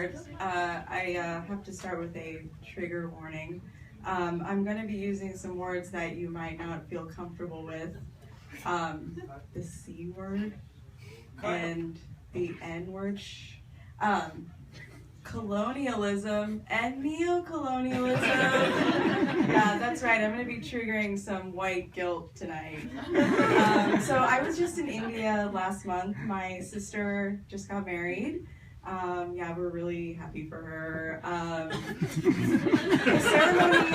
start. I have to start with a trigger warning. I'm going to be using some words that you might not feel comfortable with. The C word and the N word. Colonialism and neo-colonialism. Yeah, that's right. I'm going to be triggering some white guilt tonight. So I was just in India last month. My sister just got married. Yeah, we're really happy for her. The ceremony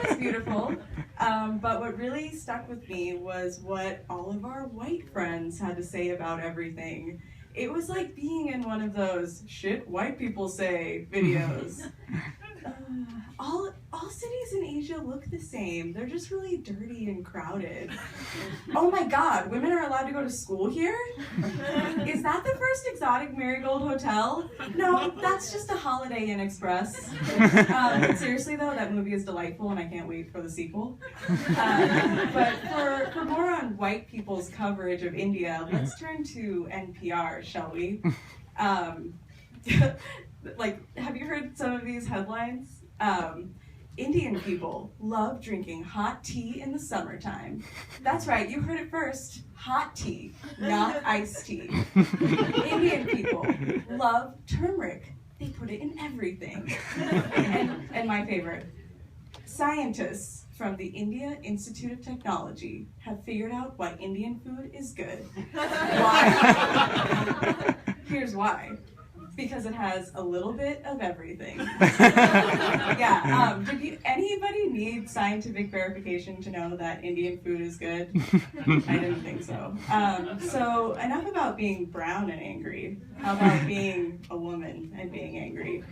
was beautiful. But what really stuck with me was what all of our white friends had to say about everything. It was like being in one of those shit white people say videos. All cities in Asia look the same. They're just really dirty and crowded. Oh my God, women are allowed to go to school here? Is that the first exotic marigold hotel? No, that's just a Holiday Inn Express. Seriously though, that movie is delightful and I can't wait for the sequel. But for more on white people's coverage of India, let's turn to NPR, shall we? Have you heard some of these headlines? Indian people love drinking hot tea in the summertime. That's right, you heard it first. Hot tea, not iced tea. Indian people love turmeric. They put it in everything. And my favorite, scientists from the India Institute of Technology have figured out why Indian food is good. Why? Here's why. Because it has a little bit of everything. Yeah, did anybody need scientific verification to know that Indian food is good? I didn't think so. So enough about being brown and angry. How about being a woman and being angry?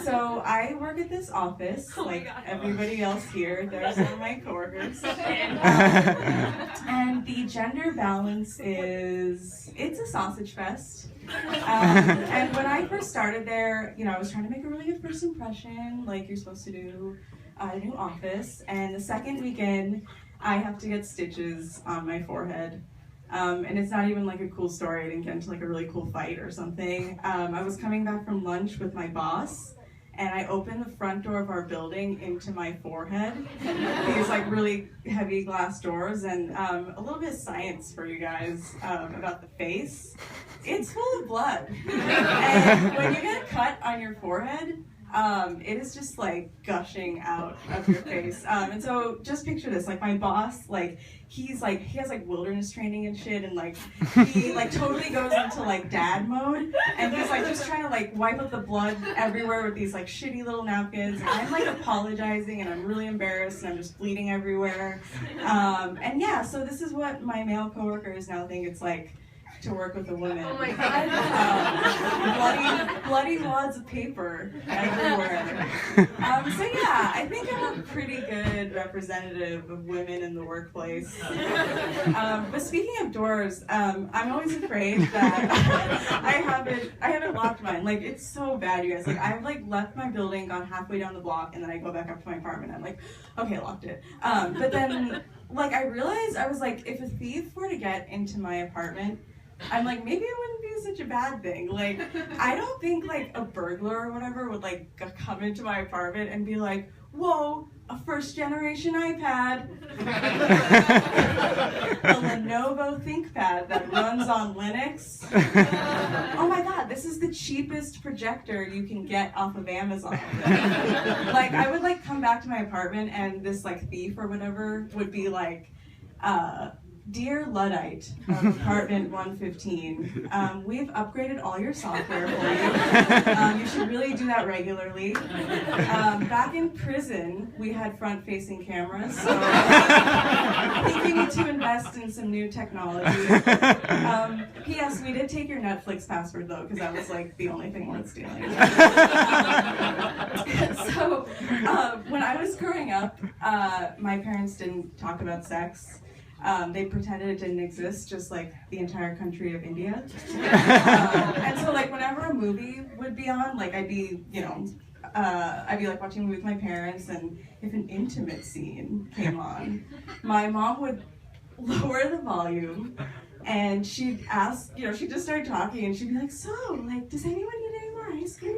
So I work at this office, like everybody else here. There's some of my coworkers. And the gender balance it's a sausage fest. And when I first started there, I was trying to make a really good first impression, like you're supposed to do at a new office. And the second weekend, I have to get stitches on my forehead. And it's not even like a cool story. I didn't get into like a really cool fight or something. I was coming back from lunch with my boss, and I opened the front door of our building into my forehead. These like really heavy glass doors, and a little bit of science for you guys about the face. It's full of blood. And when you get a cut on your forehead, it is just like gushing out of your face. And so just picture this, like my boss, he has like wilderness training and shit, and like he like totally goes into like dad mode, and he's like just trying to like wipe up the blood everywhere with these like shitty little napkins, and I'm like apologizing, and I'm really embarrassed, and I'm just bleeding everywhere. And yeah, so this is what my male coworkers now think it's like to work with a woman. Oh my God. Bloody wads of paper everywhere. So yeah, I think I'm a pretty good representative of women in the workplace. But speaking of doors, I'm always afraid that I haven't locked mine. Like, it's so bad, you guys. Like, I've like left my building, gone halfway down the block, and then I go back up to my apartment. I'm like, okay, locked it. But then like I realized, I was like, if a thief were to get into my apartment, I'm like, maybe it wouldn't be such a bad thing. Like, I don't think like a burglar or whatever would like come into my apartment and be like, whoa, a first generation iPad. A Lenovo ThinkPad that runs on Linux. Oh my God, this is the cheapest projector you can get off of Amazon. Like, I would like come back to my apartment and this like thief or whatever would be like, dear Luddite of apartment 115, we've upgraded all your software for you. You should really do that regularly. Back in prison, we had front-facing cameras, so I think you need to invest in some new technology. P.S. We did take your Netflix password, though, because that was like the only thing worth stealing. So, when I was growing up, my parents didn't talk about sex. They pretended it didn't exist, just like the entire country of India. And so like whenever a movie would be on, like I'd be like watching a movie with my parents, and if an intimate scene came on, my mom would lower the volume, and she'd ask, she'd just start talking, and she'd be like, so, like, does anyone need any more more ice cream?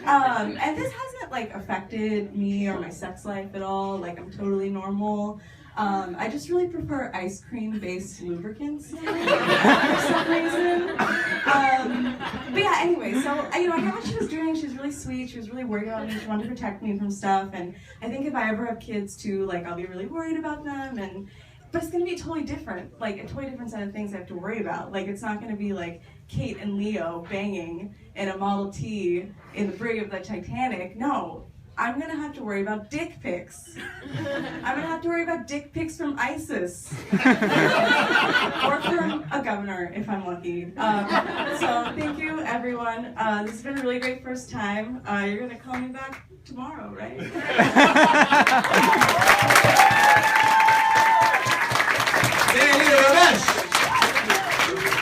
And this hasn't like affected me or my sex life at all. Like I'm totally normal. I just really prefer ice cream based lubricants for some reason. But yeah, anyway, so I get what she was doing. She was really sweet. She was really worried about me. She wanted to protect me from stuff. And I think if I ever have kids too, like I'll be really worried about them. But it's gonna be totally different, like a totally different set of things I have to worry about. Like it's not gonna be like Kate and Leo banging in a Model T in the brig of the Titanic. No, I'm gonna have to worry about dick pics. I'm gonna have to worry about dick pics from ISIS. Or from a governor, if I'm lucky. So thank you, everyone. This has been a really great first time. You're gonna call me back tomorrow, right?